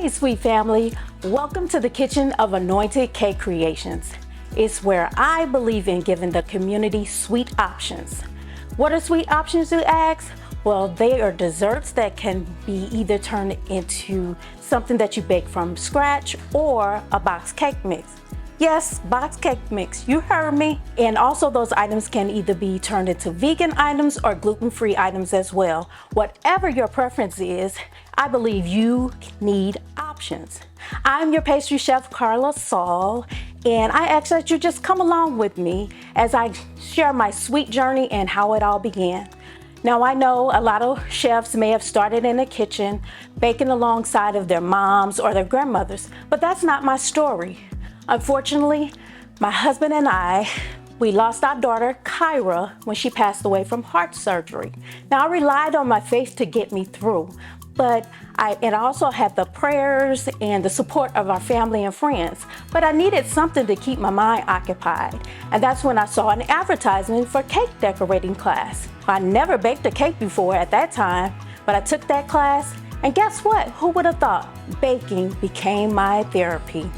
Hey, sweet family. Welcome to the kitchen of Anointed Cake Creations. It's where I believe in giving the community sweet options. What are sweet options, you ask? Well, they are desserts that can be either turned into something that you bake from scratch or a box cake mix. Yes, box cake mix, you heard me. And also those items can either be turned into vegan items or gluten-free items as well. Whatever your preference is, I believe you need options. I'm your pastry chef, Carla Saul, and I ask that you just come along with me as I share my sweet journey and how it all began. Now, I know a lot of chefs may have started in the kitchen, baking alongside of their moms or their grandmothers, but that's not my story. Unfortunately, my husband and we lost our daughter, Kyra, when she passed away from heart surgery. Now, I relied on my faith to get me through, but I also had the prayers and the support of our family and friends. But I needed something to keep my mind occupied. And that's when I saw an advertisement for cake decorating class. I never baked a cake before at that time, but I took that class, and guess what? Who would have thought? Baking became my therapy.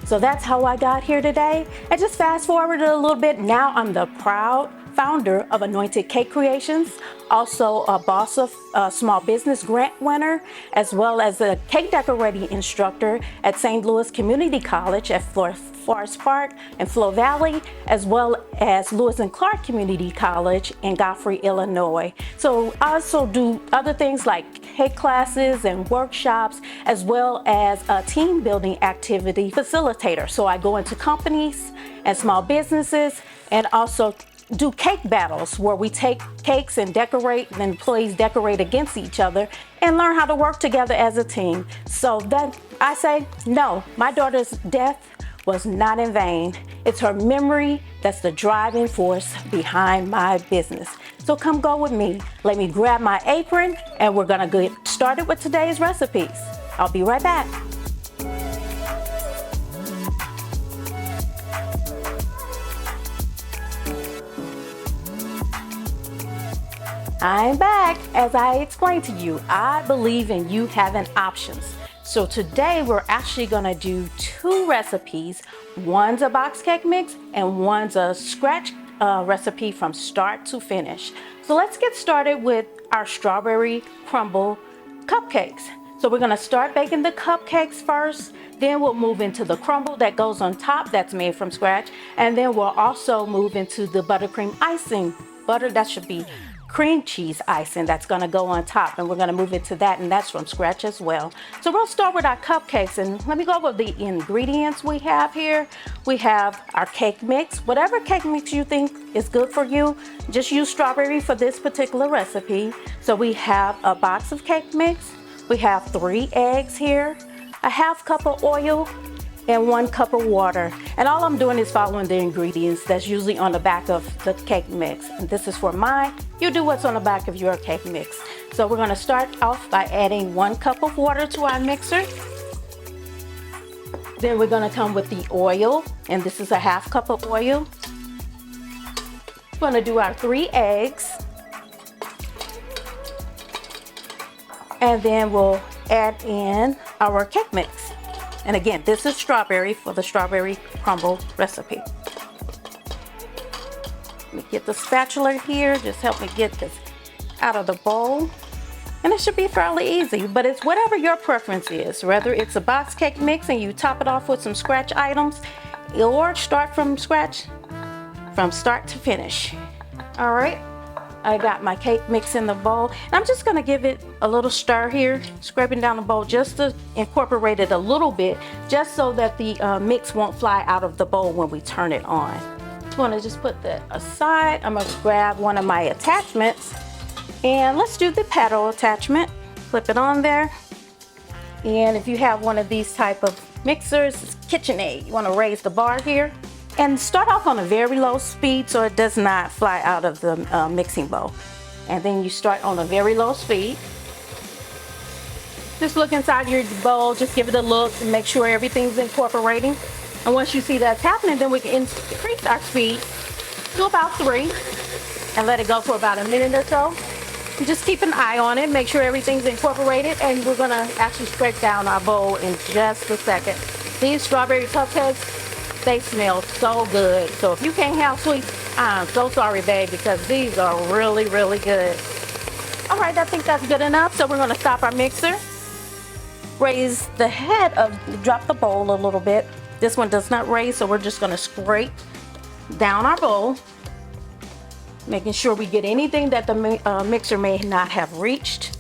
So that's how I got here today. And just fast forward a little bit, now I'm the proud founder of Anointed Cake Creations, also a boss of a small business grant winner, as well as a cake decorating instructor at St. Louis Community College at Forest Park and Flo Valley, as well as Lewis and Clark Community College in Godfrey, Illinois. So I also do other things like cake classes and workshops, as well as a team building activity facilitator. So I go into companies and small businesses and also do cake battles where we take cakes and decorate, and employees decorate against each other and learn how to work together as a team. So that I say, no, my daughter's death was not in vain. It's her memory that's the driving force behind my business. So come go with me. Let me grab my apron and we're gonna get started with today's recipes. I'll be right back. I'm back. As I explained to you, I believe in you having options. So today we're actually gonna do two recipes. One's a box cake mix and one's a scratch recipe from start to finish. So let's get started with our strawberry crumble cupcakes. So we're gonna start baking the cupcakes first, then we'll move into the crumble that goes on top that's made from scratch, and then we'll also move into the buttercream icing. That should be cream cheese icing that's gonna go on top, and we're gonna move into that, and that's from scratch as well. So we'll start with our cupcakes, and let me go over the ingredients we have here. We have our cake mix. Whatever cake mix you think is good for you, just use strawberry for this particular recipe. So we have a box of cake mix. We have 3 eggs here, a half cup of oil, and 1 cup of water. And all I'm doing is following the ingredients that's usually on the back of the cake mix. And this is for mine. You do what's on the back of your cake mix. So we're gonna start off by adding 1 cup of water to our mixer. Then we're gonna come with the oil, and this is a half cup of oil. We're gonna do our 3 eggs. And then we'll add in our cake mix. And again, this is strawberry for the strawberry crumble recipe. Let me get the spatula here, just help me get this out of the bowl. And it should be fairly easy, but it's whatever your preference is, whether it's a box cake mix and you top it off with some scratch items, or start from scratch, from start to finish. All right. I got my cake mix in the bowl, and I'm just gonna give it a little stir here, scraping down the bowl just to incorporate it a little bit, just so that the mix won't fly out of the bowl when we turn it on. I'm gonna just put that aside. I'm gonna grab one of my attachments, and let's do the paddle attachment. Flip it on there, and if you have one of these type of mixers, it's KitchenAid. You wanna raise the bar here. And start off on a very low speed so it does not fly out of the mixing bowl. And then you start on a very low speed. Just look inside your bowl, just give it a look and make sure everything's incorporating. And once you see that's happening, then we can increase our speed to about 3 and let it go for about a minute or so. Just keep an eye on it, make sure everything's incorporated, and we're gonna actually scrape down our bowl in just a second. These strawberry cupcakes, they smell so good. So if you can't have sweets, I'm so sorry, babe, because these are really, really good. All right, I think that's good enough. So we're gonna stop our mixer. Raise the head drop the bowl a little bit. This one does not raise, so we're just gonna scrape down our bowl, making sure we get anything that the mixer may not have reached.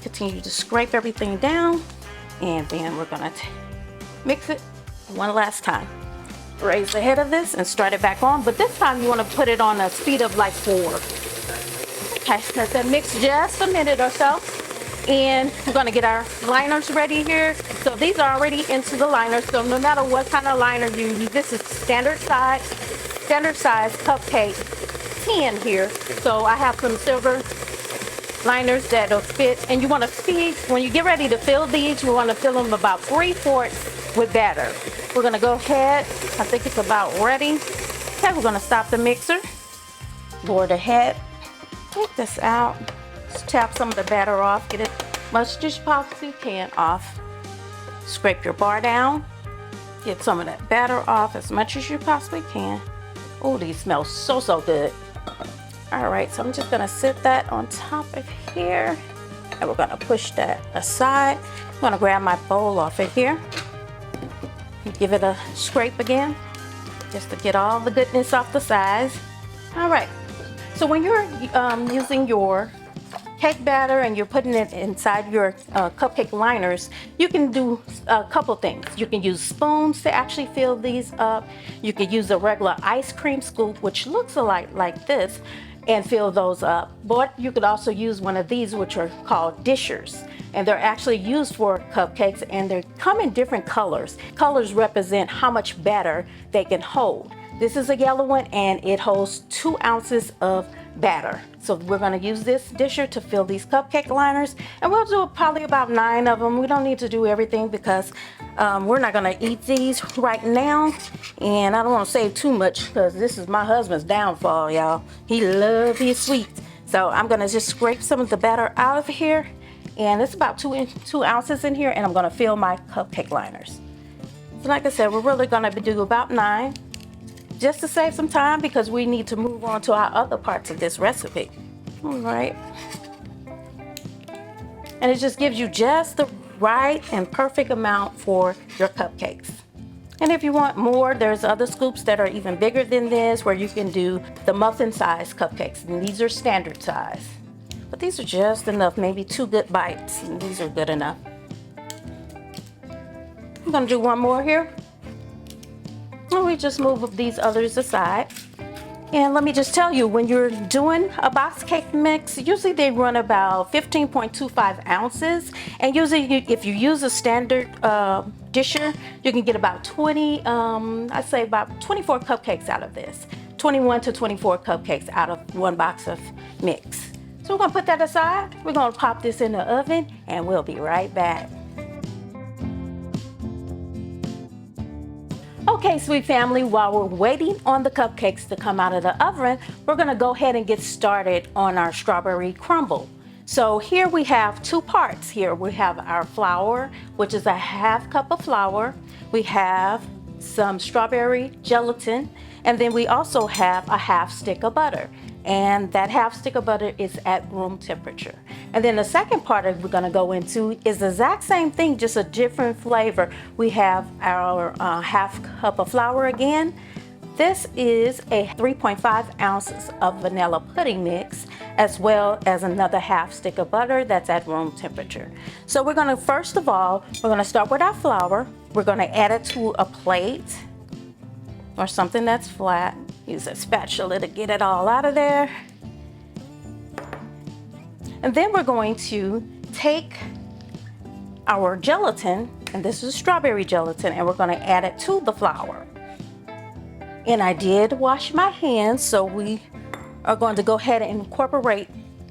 Continue to scrape everything down, and then we're gonna mix it one last time. Raise the head of this and start it back on, but this time you wanna put it on a speed of like 4. Okay, let that mix just a minute or so. And we're gonna get our liners ready here. So these are already into the liner, so no matter what kind of liner you use, this is standard size cupcake tin here. So I have some silver liners that'll fit, and you wanna feed, when you get ready to fill these, you wanna fill them about 3/4 with batter. We're gonna go ahead, I think it's about ready. Okay, we're gonna stop the mixer, lower the head, take this out. Just tap some of the batter off, get it much as you possibly can off. Scrape your bar down, get some of that batter off as much as you possibly can. Oh, these smell so, so good. All right, so I'm just gonna sit that on top of here, and we're gonna push that aside. I'm gonna grab my bowl off of here, give it a scrape again, just to get all the goodness off the sides. All right, so when you're using your cake batter and you're putting it inside your cupcake liners, you can do a couple things. You can use spoons to actually fill these up. You can use a regular ice cream scoop, which looks a lot like this, and fill those up. But you could also use one of these, which are called dishers. And they're actually used for cupcakes, and they come in different colors. Colors represent how much batter they can hold. This is a yellow one, and it holds 2 ounces of batter. So we're gonna use this disher to fill these cupcake liners, and we'll do probably about 9 of them. We don't need to do everything because we're not gonna eat these right now, and I don't wanna save too much because this is my husband's downfall, y'all. He loves his sweets. So I'm gonna just scrape some of the batter out of here, and it's about 2 ounces in here, and I'm gonna fill my cupcake liners. So like I said, we're really gonna do about 9. Just to save some time because we need to move on to our other parts of this recipe. All right. And it just gives you just the right and perfect amount for your cupcakes. And if you want more, there's other scoops that are even bigger than this where you can do the muffin size cupcakes, and these are standard size. But these are just enough, maybe 2 good bites, and these are good enough. I'm gonna do one more here. And we just move these others aside. And let me just tell you, when you're doing a box cake mix, usually they run about 15.25 ounces. And usually if you use a standard disher, you can get about I'd say about 24 cupcakes out of this. 21 to 24 cupcakes out of 1 box of mix. So we're gonna put that aside. We're gonna pop this in the oven, and we'll be right back. Okay, sweet family, while we're waiting on the cupcakes to come out of the oven, we're gonna go ahead and get started on our strawberry crumble. So here we have 2 parts. Here we have our flour, which is a 1/2 cup of flour. We have some strawberry gelatin, and then we also have a 1/2 stick of butter. And that 1/2 stick of butter is at room temperature. And then the second part that we're gonna go into is the exact same thing, just a different flavor. We have our 1/2 cup of flour again. This is a 3.5 ounces of vanilla pudding mix, as well as another 1/2 stick of butter that's at room temperature. So we're gonna, first of all, we're gonna start with our flour. We're gonna add it to a plate or something that's flat. Use a spatula to get it all out of there. And then we're going to take our gelatin, and this is strawberry gelatin, and we're gonna add it to the flour. And I did wash my hands, so we are going to go ahead and incorporate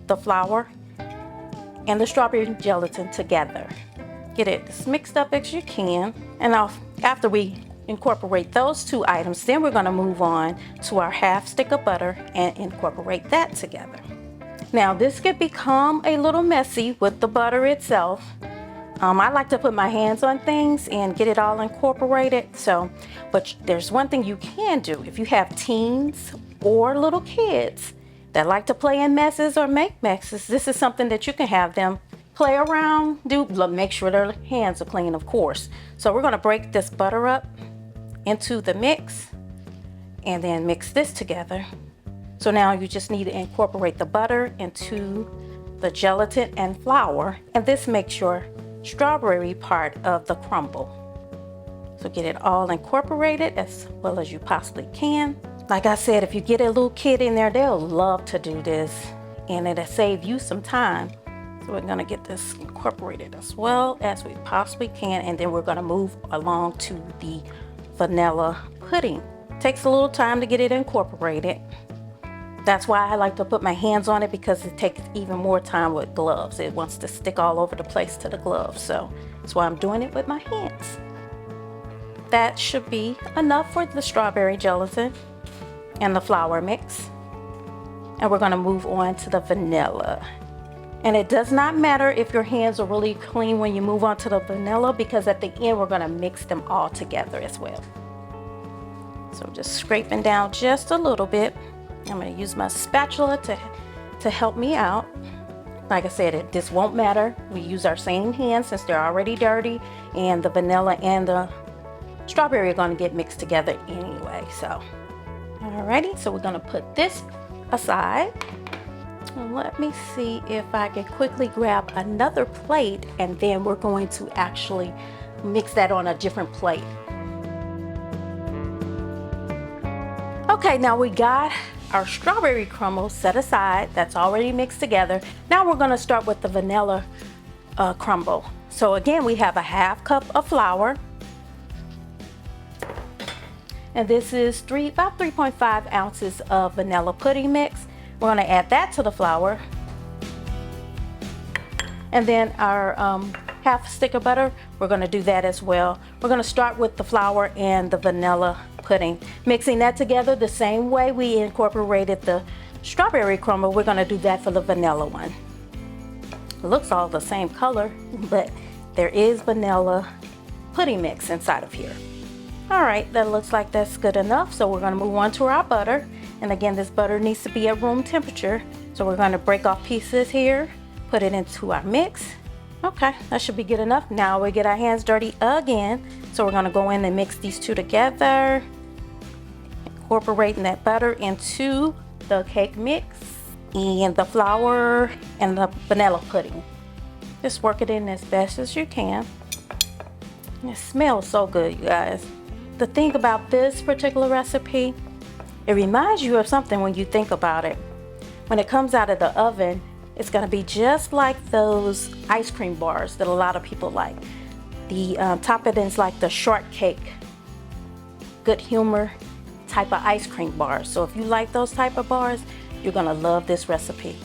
the flour and the strawberry gelatin together. Get it as mixed up as you can. And after we incorporate those 2 items, then we're gonna move on to our 1/2 stick of butter and incorporate that together. Now this could become a little messy with the butter itself. I like to put my hands on things and get it all incorporated. But there's one thing you can do. If you have teens or little kids that like to play in messes or make messes, this is something that you can have them play around, make sure their hands are clean, of course. So we're gonna break this butter up into the mix and then mix this together. So now you just need to incorporate the butter into the gelatin and flour, and this makes your strawberry part of the crumble. So get it all incorporated as well as you possibly can. Like I said, if you get a little kid in there, they'll love to do this, and it'll save you some time. So we're gonna get this incorporated as well as we possibly can, and then we're gonna move along to the vanilla pudding. Takes a little time to get it incorporated. That's why I like to put my hands on it, because it takes even more time with gloves. It wants to stick all over the place to the gloves, so that's why I'm doing it with my hands. That should be enough for the strawberry gelatin and the flour mix. And we're gonna move on to the vanilla. And it does not matter if your hands are really clean when you move on to the vanilla, because at the end we're gonna mix them all together as well. So I'm just scraping down just a little bit. I'm gonna use my spatula to help me out. Like I said, this won't matter. We use our same hands since they're already dirty, and the vanilla and the strawberry are gonna get mixed together anyway. So, alrighty, so we're gonna put this aside. Let me see if I can quickly grab another plate, and then we're going to actually mix that on a different plate. Okay, now we got our strawberry crumble set aside. That's already mixed together. Now we're gonna start with the vanilla crumble. So again, we have a half cup of flour. And this is about 3.5 ounces of vanilla pudding mix. We're gonna add that to the flour. And then our half a stick of butter, we're gonna do that as well. We're gonna start with the flour and the vanilla pudding. Mixing that together the same way we incorporated the strawberry crumble, we're gonna do that for the vanilla one. It looks all the same color, but there is vanilla pudding mix inside of here. All right, that looks like that's good enough. So we're gonna move on to our butter. And again, this butter needs to be at room temperature. So we're gonna break off pieces here, put it into our mix. Okay, that should be good enough. Now we get our hands dirty again. So we're gonna go in and mix these two together, incorporating that butter into the cake mix and the flour and the vanilla pudding. Just work it in as best as you can. It smells so good, you guys. The thing about this particular recipe, it reminds you of something when you think about it. When it comes out of the oven, it's gonna be just like those ice cream bars that a lot of people like. The toppings like the shortcake, good humor type of ice cream bars. So if you like those type of bars, you're gonna love this recipe.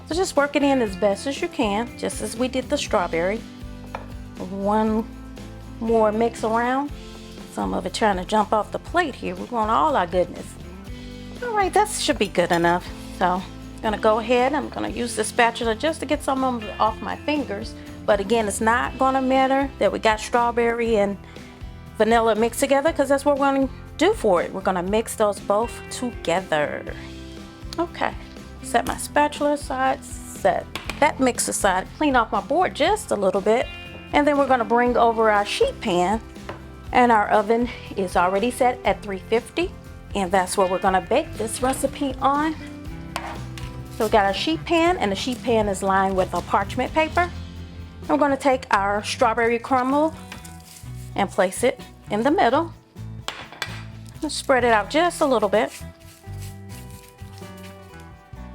So just work it in as best as you can, just as we did the strawberry. One more mix around. Some of it trying to jump off the plate here. We want all our goodness. All right, that should be good enough. So I'm gonna go ahead, I'm gonna use the spatula just to get some of it off my fingers. But again, it's not gonna matter that we got strawberry and vanilla mixed together, because that's what we're gonna do for it. We're gonna mix those both together. Okay, set my spatula aside, set that mix aside, clean off my board just a little bit. And then we're gonna bring over our sheet pan, and our oven is already set at 350. And that's what we're gonna bake this recipe on. So we got our sheet pan, and the sheet pan is lined with a parchment paper. And we're gonna take our strawberry crumble and place it in the middle. Let's spread it out just a little bit.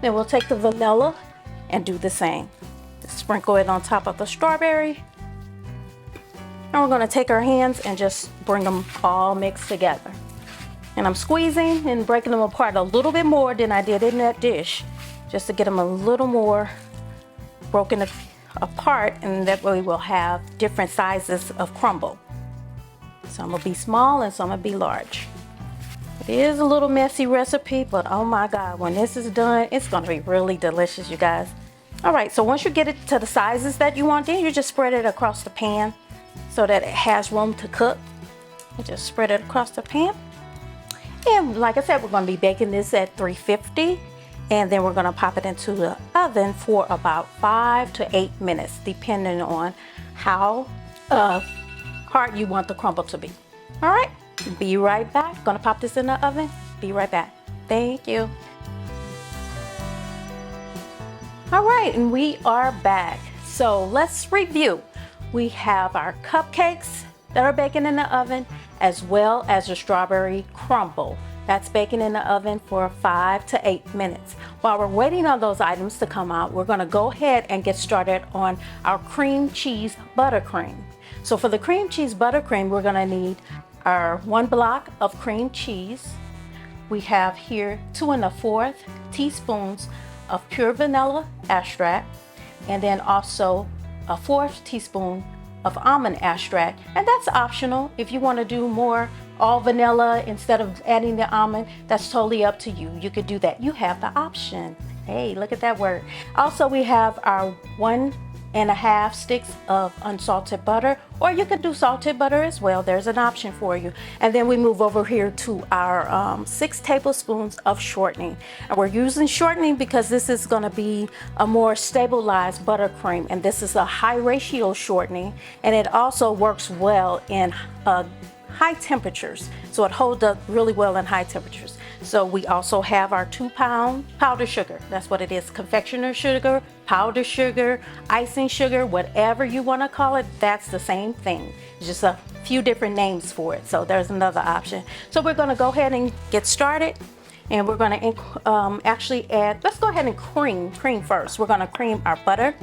Then we'll take the vanilla and do the same. Just sprinkle it on top of the strawberry. And we're gonna take our hands and just bring them all mixed together. And I'm squeezing and breaking them apart a little bit more than I did in that dish, just to get them a little more broken apart, and that way we'll have different sizes of crumble. Some will be small and some will be large. It is a little messy recipe, but oh my God, when this is done, it's gonna be really delicious, you guys. All right, so once you get it to the sizes that you want, then you just spread it across the pan so that it has room to cook. You just spread it across the pan. And like I said, we're gonna be baking this at 350, and then we're gonna pop it into the oven for about 5 to 8 minutes, depending on how hard you want the crumble to be. All right, be right back. Gonna pop this in the oven. Be right back. Thank you. All right, and we are back. So let's review. We have our cupcakes that are baking in the oven, as well as the strawberry crumble. That's baking in the oven for 5 to 8 minutes. While we're waiting on those items to come out, we're gonna go ahead and get started on our cream cheese buttercream. So for the cream cheese buttercream, we're gonna need our 1 block of cream cheese. We have here 2 1/4 teaspoons of pure vanilla extract, and then also a 1/4 teaspoon of almond extract. And that's optional. If you want to do more all vanilla instead of adding the almond, that's totally up to you. You could do that. You have the option. Hey, look at that word. Also, we have our 1 1/2 sticks of unsalted butter, or you could do salted butter as well. There's an option for you. And then we move over here to our 6 tablespoons of shortening. And we're using shortening because this is going to be a more stabilized buttercream, and this is a high ratio shortening, and it also works well in high temperatures. So it holds up really well in high temperatures. So we also have our 2-pound powdered sugar. That's what it is. Confectioner sugar, powdered sugar, icing sugar, whatever you want to call it, that's the same thing. Just a few different names for it. So there's another option. So we're going to go ahead and get started. And we're going to actually add, let's go ahead and cream first. We're going to cream our butter.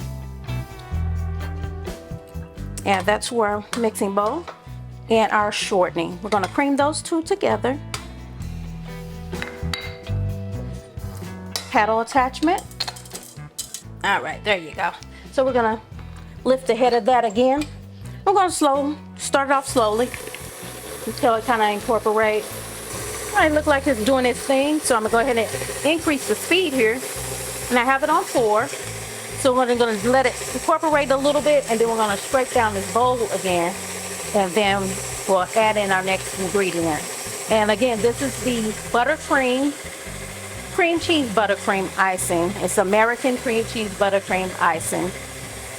Add that to our mixing bowl. And our shortening. We're going to cream those two together. Paddle attachment. All right, there you go. So we're going to lift the head of that again. We're going to start it off slowly until it kind of incorporates. All right, look like it's doing its thing. So I'm going to go ahead and increase the speed here. And I have it on 4. So we're going to let it incorporate a little bit, and then we're going to scrape down this bowl again. And then we'll add in our next ingredient. And again, this is the buttercream, cream cheese buttercream icing. It's American cream cheese buttercream icing.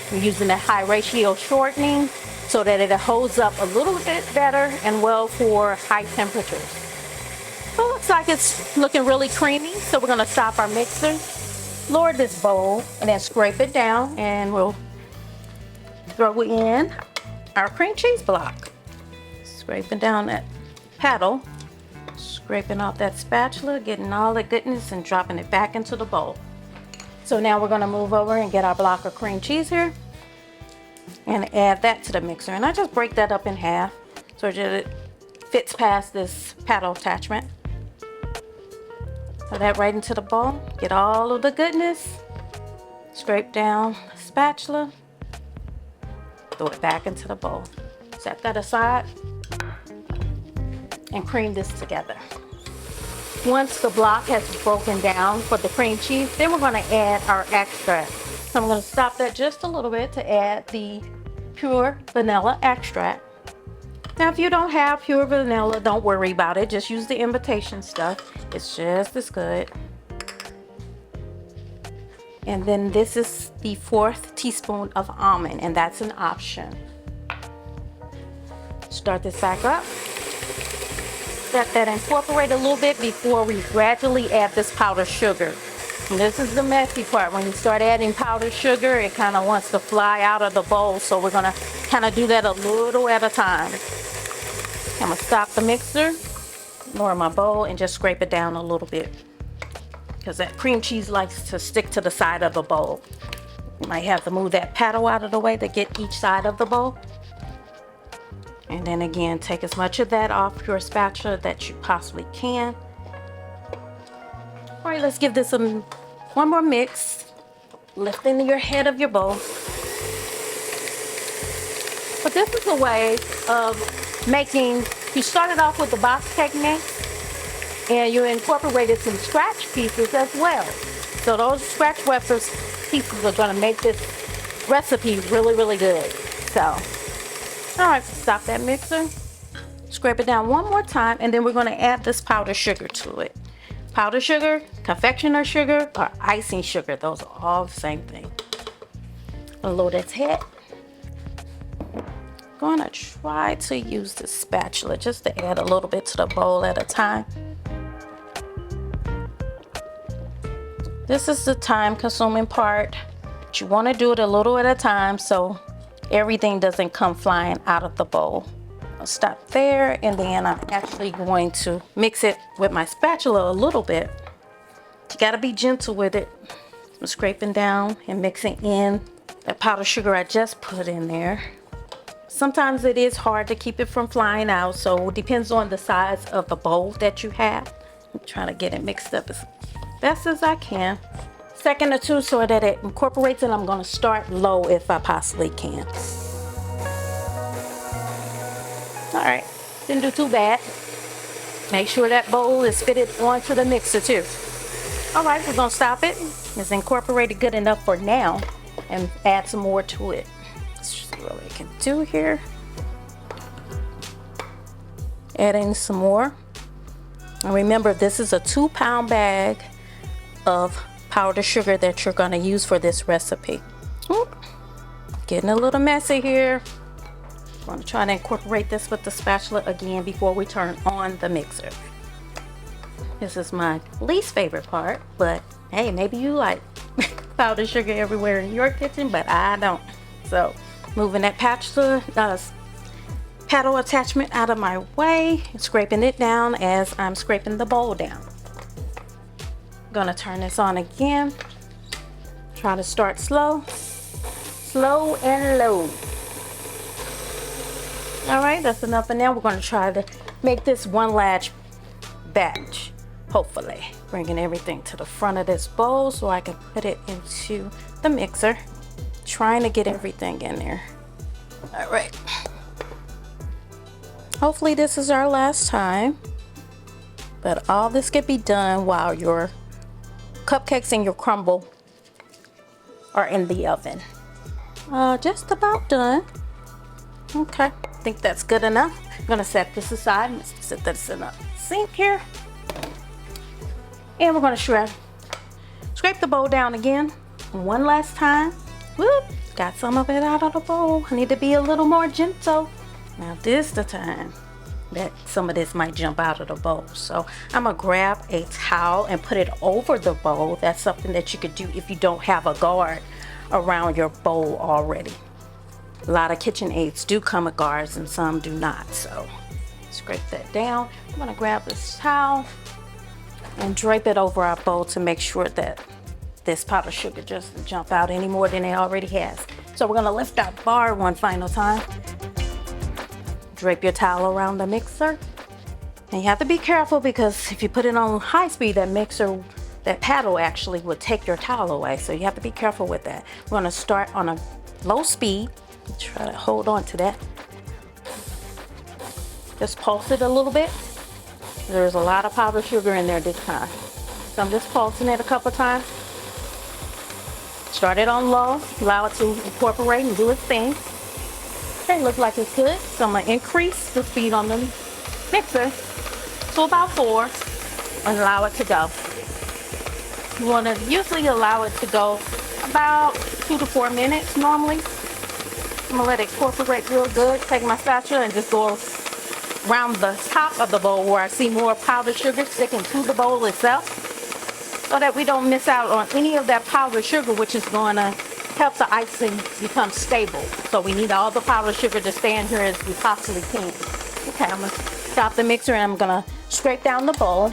We're using a high ratio shortening so that it holds up a little bit better and well for high temperatures. So it looks like it's looking really creamy. So we're gonna stop our mixer, lower this bowl, and then scrape it down, and we'll throw in our cream cheese block. Scraping down that paddle, scraping off that spatula, getting all the goodness and dropping it back into the bowl. So now we're gonna move over and get our block of cream cheese here and add that to the mixer. And I just break that up in half so that it fits past this paddle attachment. Throw that right into the bowl, get all of the goodness, scrape down the spatula, throw it back into the bowl. Set that aside and cream this together. Once the block has broken down for the cream cheese, then we're going to add our extract. So I'm going to stop that just a little bit to add the pure vanilla extract. Now, if you don't have pure vanilla, don't worry about it. Just use the imitation stuff. It's just as good. And then this is the 4th teaspoon of almond, and that's an option. Start this back up. Let that incorporate a little bit before we gradually add this powdered sugar. And this is the messy part. When you start adding powdered sugar, it kind of wants to fly out of the bowl. So we're going to kind of do that a little at a time. I'm going to stop the mixer, lower my bowl, and just scrape it down a little bit, because that cream cheese likes to stick to the side of the bowl. You might have to move that paddle out of the way to get each side of the bowl. And then again, take as much of that off your spatula that you possibly can. All right, let's give this one more mix. Lifting your head of your bowl. But this is a way of making, you started off with the box cake mix, And you incorporated some scratch pieces as well. So those scratch pieces are gonna make this recipe really, really good. So, all right, stop that mixer. Scrape it down one more time, and then we're gonna add this powdered sugar to it. Powdered sugar, confectioner sugar, or icing sugar, those are all the same thing. I'll load its head. Gonna try to use the spatula just to add a little bit to the bowl at a time. This is the time-consuming part, but you want to do it a little at a time so everything doesn't come flying out of the bowl. I'll stop there, and then I'm actually going to mix it with my spatula a little bit. You gotta be gentle with it. I'm scraping down and mixing in that powdered sugar I just put in there. Sometimes it is hard to keep it from flying out, so it depends on the size of the bowl that you have. I'm trying to get it mixed up as best as I can. Second or two so that it incorporates, and I'm gonna start low if I possibly can. All right, didn't do too bad. Make sure that bowl is fitted onto the mixer too. All right, we're gonna stop it. It's incorporated good enough for now and add some more to it. Let's see what we can do here. Adding some more. And remember, this is a 2-pound bag of powdered sugar that you're gonna use for this recipe. Oop. Getting a little messy here. I'm gonna try to incorporate this with the spatula again before we turn on the mixer. This is my least favorite part, but hey, maybe you like powdered sugar everywhere in your kitchen, but I don't. So, moving that paddle attachment out of my way, scraping it down as I'm scraping the bowl down. Gonna turn this on again. Try to start slow and low. All right, that's enough for now. We're gonna try to make this one large batch, hopefully. Bringing everything to the front of this bowl so I can put it into the mixer. Trying to get everything in there. All right. Hopefully this is our last time, but all this can be done while your cupcakes and your crumble are in the oven. Just about done. Okay, I think that's good enough. I'm gonna set this aside and set this in a sink here. And we're gonna scrape the bowl down again one last time. Whoop, got some of it out of the bowl. I need to be a little more gentle. Now this is the time that some of this might jump out of the bowl. So I'm gonna grab a towel and put it over the bowl. That's something that you could do if you don't have a guard around your bowl already. A lot of kitchen aids do come with guards and some do not. So scrape that down. I'm gonna grab this towel and drape it over our bowl to make sure that this powdered sugar doesn't jump out any more than it already has. So we're gonna lift our bar one final time. Drape your towel around the mixer. And you have to be careful because if you put it on high speed, that paddle actually would take your towel away. So you have to be careful with that. We're gonna start on a low speed. Try to hold on to that. Just pulse it a little bit. There's a lot of powdered sugar in there this time. So I'm just pulsing it a couple times. Start it on low, allow it to incorporate and do its thing. Okay, looks like it's good. So I'm gonna increase the speed on the mixer to about 4 and allow it to go. You wanna usually allow it to go about 2 to 4 minutes normally. I'm gonna let it incorporate real good. Take my spatula and just go around the top of the bowl where I see more powdered sugar sticking to the bowl itself, so that we don't miss out on any of that powdered sugar, which is gonna help the icing become stable. So we need all the powdered sugar to stay in here as we possibly can. Okay, I'm gonna stop the mixer and I'm gonna scrape down the bowl.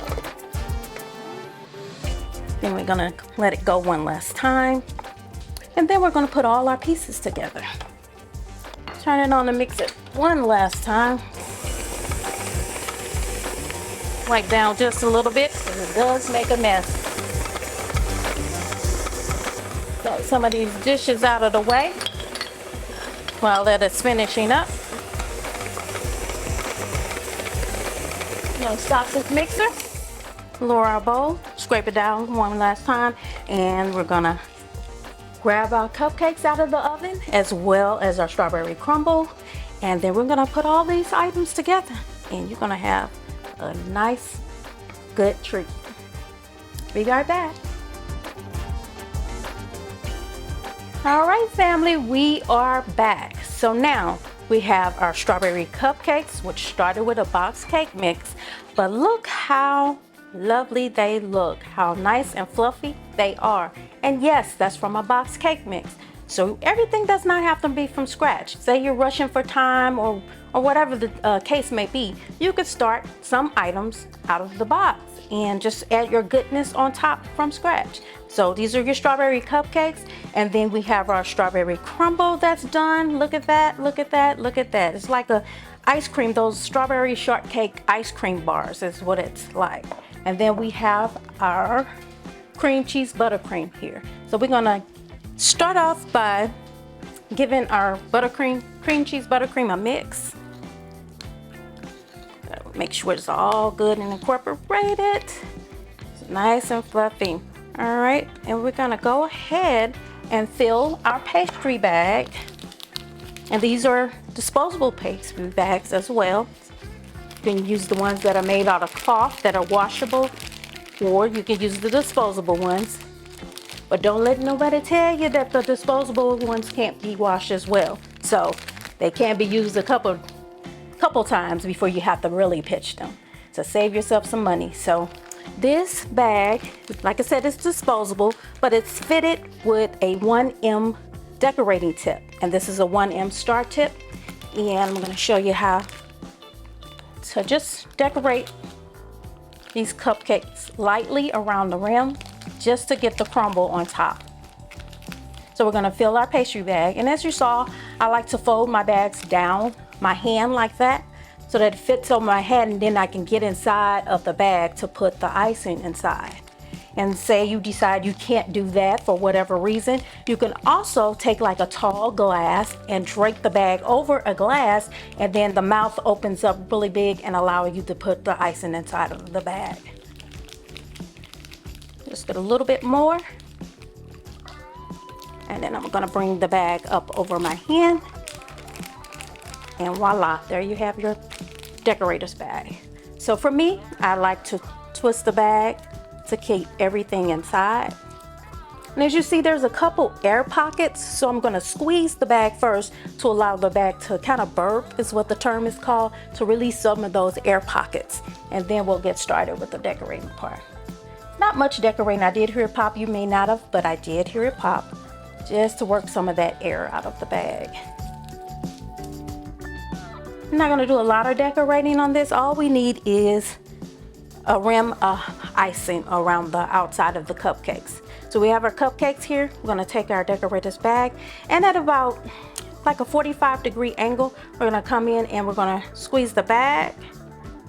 Then we're gonna let it go one last time. And then we're gonna put all our pieces together. Turn it on the mixer one last time. Wipe down just a little bit because it does make a mess. Got some of these dishes out of the way while that is finishing up. I'm gonna stop this mixer. lower our bowl, scrape it down one last time, and we're gonna grab our cupcakes out of the oven as well as our strawberry crumble, and then we're gonna put all these items together and you're gonna have a nice, good treat. Be right back. All right, family, we are back. So now we have our strawberry cupcakes, which started with a box cake mix, but look how lovely they look, how nice and fluffy they are. And yes, that's from a box cake mix. So everything does not have to be from scratch. Say you're rushing for time or whatever the case may be, you could start some items out of the box and just add your goodness on top from scratch. So these are your strawberry cupcakes, and then we have our strawberry crumble that's done. Look at that, look at that, look at that. It's like a ice cream, those strawberry shortcake ice cream bars is what it's like. And then we have our cream cheese buttercream here. So we're gonna start off by giving our cream cheese buttercream a mix. Make sure it's all good and incorporated. It's nice and fluffy. All right, and we're gonna go ahead and fill our pastry bag. And these are disposable pastry bags as well. You can use the ones that are made out of cloth that are washable, or you can use the disposable ones. But don't let nobody tell you that the disposable ones can't be washed as well. So they can be used a couple times before you have to really pitch them. So save yourself some money. So this bag, like I said, it's disposable, but it's fitted with a 1M decorating tip. And this is a 1M star tip. And I'm gonna show you how to just decorate these cupcakes lightly around the rim, just to get the crumble on top. So we're gonna fill our pastry bag. And as you saw, I like to fold my bags down my hand like that, so that it fits on my head, and then I can get inside of the bag to put the icing inside. And say you decide you can't do that for whatever reason, you can also take like a tall glass and drape the bag over a glass, and then the mouth opens up really big and allow you to put the icing inside of the bag. Just get a little bit more. And then I'm gonna bring the bag up over my hand. And voila, there you have your decorator's bag. So for me, I like to twist the bag to keep everything inside. And as you see, there's a couple air pockets, so I'm gonna squeeze the bag first to allow the bag to kind of burp, is what the term is called, to release some of those air pockets. And then we'll get started with the decorating part. Not much decorating. I did hear it pop. You may not have, but I did hear it pop, just to work some of that air out of the bag. I'm not gonna do a lot of decorating on this. All we need is a rim of icing around the outside of the cupcakes. So we have our cupcakes here. We're gonna take our decorator's bag, and at about like a 45-degree angle, we're gonna come in and we're gonna squeeze the bag,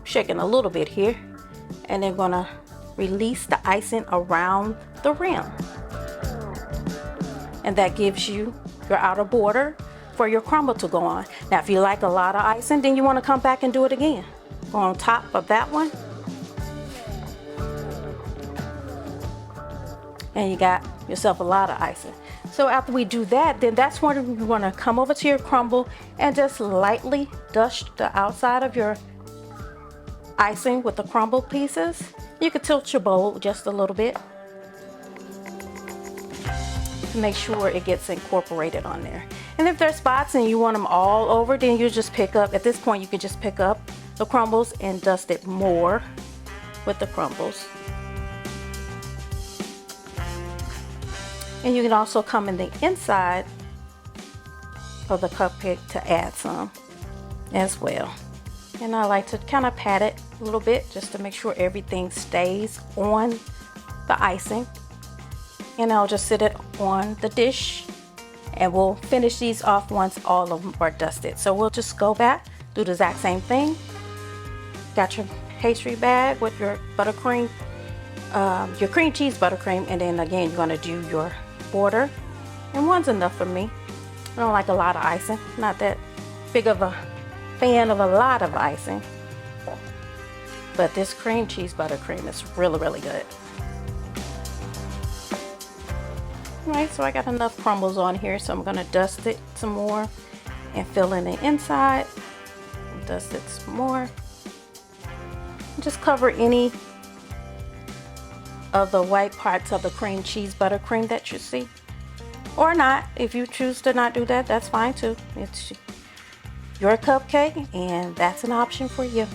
shaking a little bit here, and then gonna release the icing around the rim. And that gives you your outer border for your crumble to go on. Now, if you like a lot of icing, then you want to come back and do it again. Go on top of that one. And you got yourself a lot of icing. So after we do that, then that's when you want to come over to your crumble and just lightly dust the outside of your icing with the crumble pieces. You could tilt your bowl just a little bit to make sure it gets incorporated on there. And if there's spots and you want them all over, then you just pick up, at this point you can just pick up the crumbles and dust it more with the crumbles. And you can also come in the inside of the cupcake to add some as well. And I like to kind of pat it a little bit just to make sure everything stays on the icing. And I'll just sit it on the dish, and we'll finish these off once all of them are dusted. So we'll just go back, do the exact same thing. Got your pastry bag with your buttercream, your cream cheese buttercream, and then again you're gonna do your border. And one's enough for me. I don't like a lot of icing. Not that big of a fan of a lot of icing. but this cream cheese buttercream is really, really good. All right, so I got enough crumbles on here, so I'm gonna dust it some more and fill in the inside. Dust it some more. Just cover any of the white parts of the cream cheese buttercream that you see, or not. If you choose to not do that, that's fine too. It's your cupcake and that's an option for you.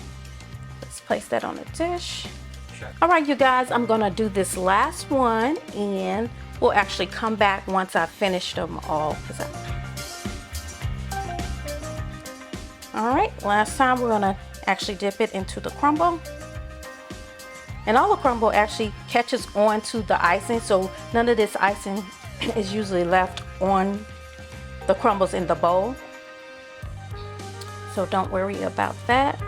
Let's place that on a dish. All right, you guys, I'm gonna do this last one and we'll actually come back once I finish them all. All right, last time we're gonna actually dip it into the crumble. And all the crumble actually catches onto the icing, so none of this icing is usually left on the crumbles in the bowl. So don't worry about that.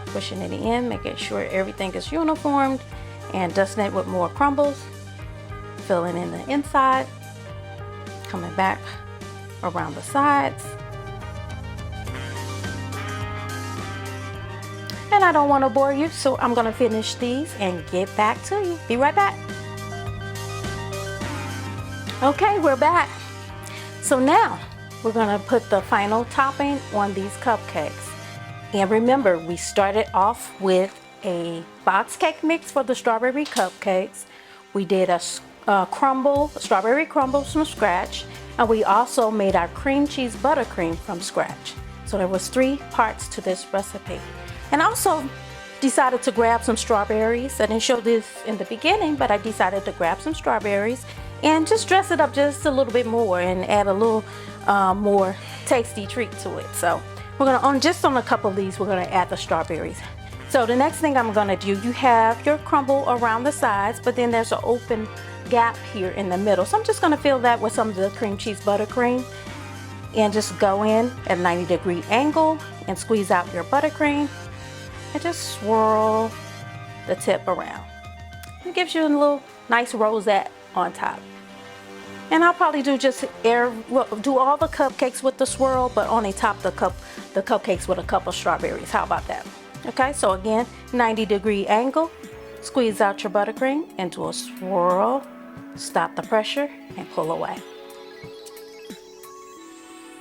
Pushing it in, making sure everything is uniformed, and dusting it with more crumbles. Filling in the inside, coming back around the sides. And I don't want to bore you, so I'm going to finish these and get back to you. Be right back. Okay, we're back. So now we're going to put the final topping on these cupcakes. And remember, we started off with a box cake mix for the strawberry cupcakes. We did a strawberry crumbles from scratch, and we also made our cream cheese buttercream from scratch. So there was 3 parts to this recipe. And I also decided to grab some strawberries. I didn't show this in the beginning, but I decided to grab some strawberries and just dress it up just a little bit more and add a little more tasty treat to it. So we're gonna, just on a couple of these, we're gonna add the strawberries. So the next thing I'm gonna do, you have your crumble around the sides, but then there's an open gap here in the middle. So I'm just gonna fill that with some of the cream cheese buttercream and just go in at a 90-degree angle and squeeze out your buttercream and just swirl the tip around. It gives you a little nice rosette on top. And I'll probably do do all the cupcakes with the swirl, but only top the cupcakes with a couple strawberries. How about that? Okay, so again, 90-degree angle, squeeze out your buttercream and do a swirl, stop the pressure and pull away.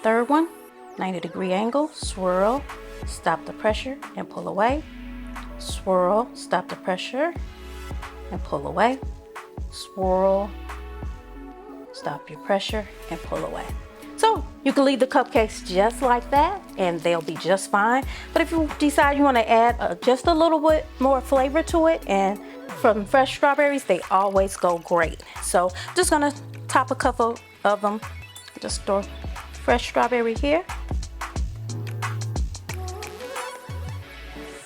Third one, 90-degree angle, swirl, stop the pressure and pull away. Swirl, stop the pressure and pull away. Swirl, stop your pressure and pull away. So you can leave the cupcakes just like that and they'll be just fine. But if you decide you want to add just a little bit more flavor to it, and from fresh strawberries, they always go great. So I'm just gonna top a couple of them. Just throw fresh strawberry here.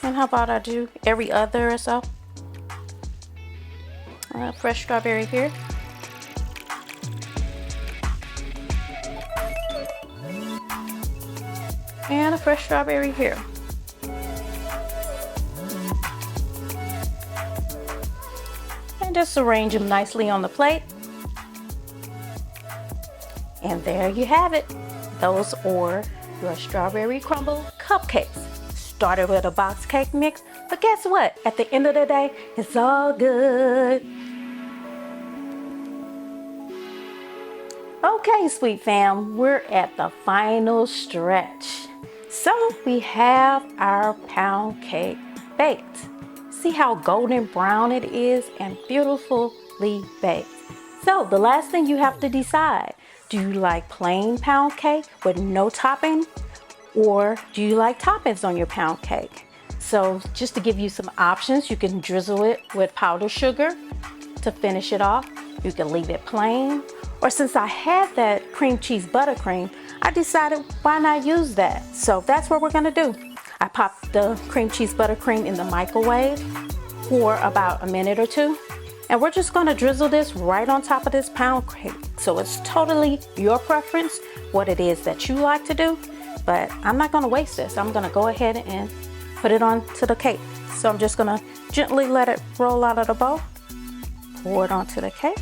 And how about I do every other or so? Fresh strawberry here. And a fresh strawberry here. And just arrange them nicely on the plate. And there you have it. Those are your strawberry crumble cupcakes. Started with a box cake mix, but guess what? At the end of the day, it's all good. Okay, sweet fam, we're at the final stretch. So we have our pound cake baked. See how golden brown it is and beautifully baked. So the last thing you have to decide, do you like plain pound cake with no topping? Or do you like toppings on your pound cake? So just to give you some options, you can drizzle it with powdered sugar to finish it off. You can leave it plain. Or since I had that cream cheese buttercream, I decided why not use that? So that's what we're gonna do. I popped the cream cheese buttercream in the microwave for about a minute or 2. And we're just gonna drizzle this right on top of this pound cake. So it's totally your preference, what it is that you like to do. But I'm not gonna waste this. I'm gonna go ahead and put it onto the cake. So I'm just gonna gently let it roll out of the bowl, pour it onto the cake.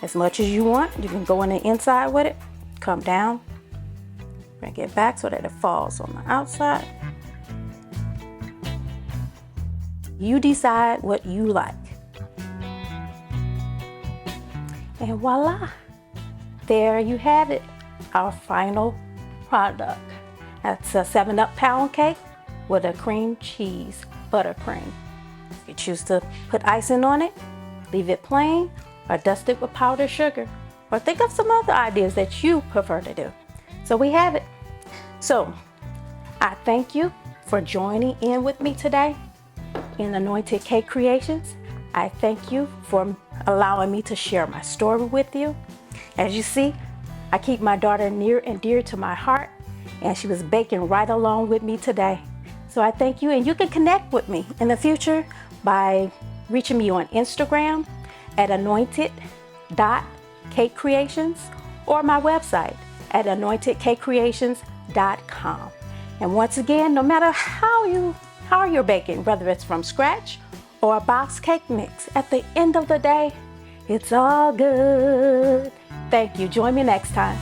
As much as you want, you can go on the inside with it. come down, bring it back so that it falls on the outside. You decide what you like. And voila, there you have it, our final product. That's a 7-Up pound cake with a cream cheese buttercream. You choose to put icing on it, leave it plain, or dust it with powdered sugar, or think of some other ideas that you prefer to do. So we have it. So I thank you for joining in with me today in Anointed Cake Creations. I thank you for allowing me to share my story with you. As you see, I keep my daughter near and dear to my heart, and she was baking right along with me today. So I thank you, and you can connect with me in the future by reaching me on Instagram at anointed.cakecreations or my website at anointedcakecreations.com. And once again, no matter how you're baking, whether it's from scratch or a box cake mix, at the end of the day, it's all good. Thank you. Join me next time.